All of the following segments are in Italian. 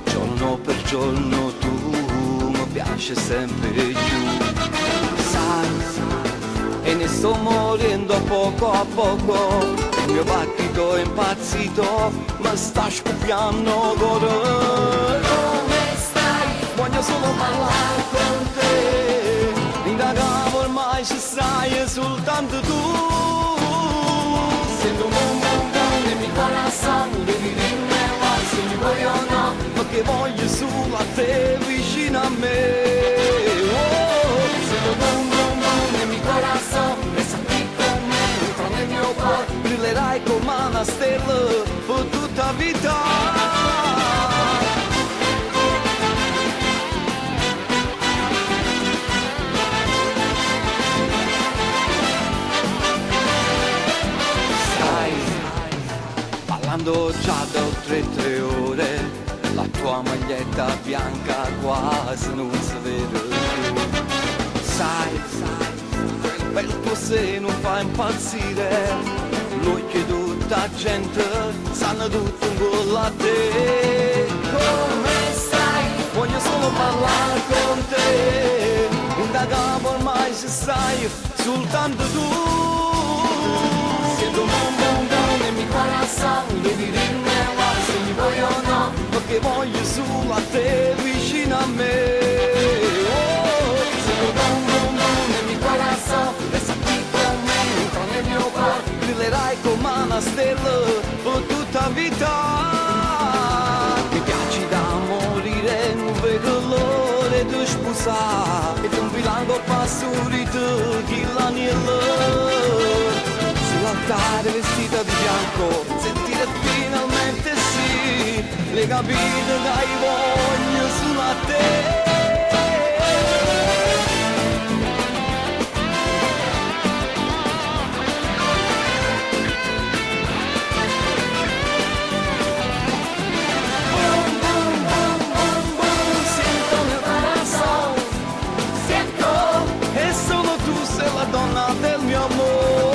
Giorno per giorno tu mi piace sempre più. Sai, e ne sto morendo a poco. Il mio battito è impazzito, ma sta scoppiando cuore. Come stai? Voglio solo parlare con te. Indagavo ormai ci stai soltanto tu. Sento un bom bom bom nel mio corazon, devi dirmelo se mi vuoi o no, ma che voglio solo a te vicino a me. Sento un bom bom bom nel mio corazon, resta qui con me, entra nel mio cuore, brillerai come una stella per tutta vita. Parlando già da oltre 3 ore, la tua maglietta bianca quasi non si vede più. Sai, quel bel tuo seno fa impazzire, lui che tutta gente sanno tutto un gol a te. Come stai? Voglio solo parlare con te, indagavo ormai se sai soltanto tu. Sento un bom bom bom nel mio corazon, devi dirmelo se mi vuoi o no, perché voglio solo a te vicino a me. Sento un bom bom bom nel mio corazon, resta qui con me, entra nel mio cuore, brillerai come una stella per tutta vita. Mi piaci da morire, non vedo l'ora di sposare, e un bilancio passurito chi l'anello. Sull'altare vestita di bianco, sentire finalmente sì, le capite dai voglio solo a te. Boom, boom, boom, boom, boom, sento nel corazon, sento, e solo tu sei la donna del mio amore.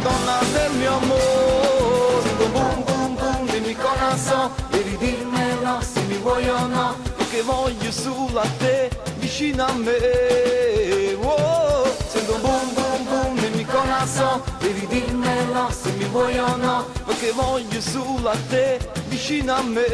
Donna del mio amore, boom boom boom nel mio corazon, devi dirmelo se mi vuoi o no, perché voglio solo a te vicino a me. Sento un boom boom boom nel mio corazon, devi dirmelo se mi vuoi o no, perché voglio solo a te vicino a me.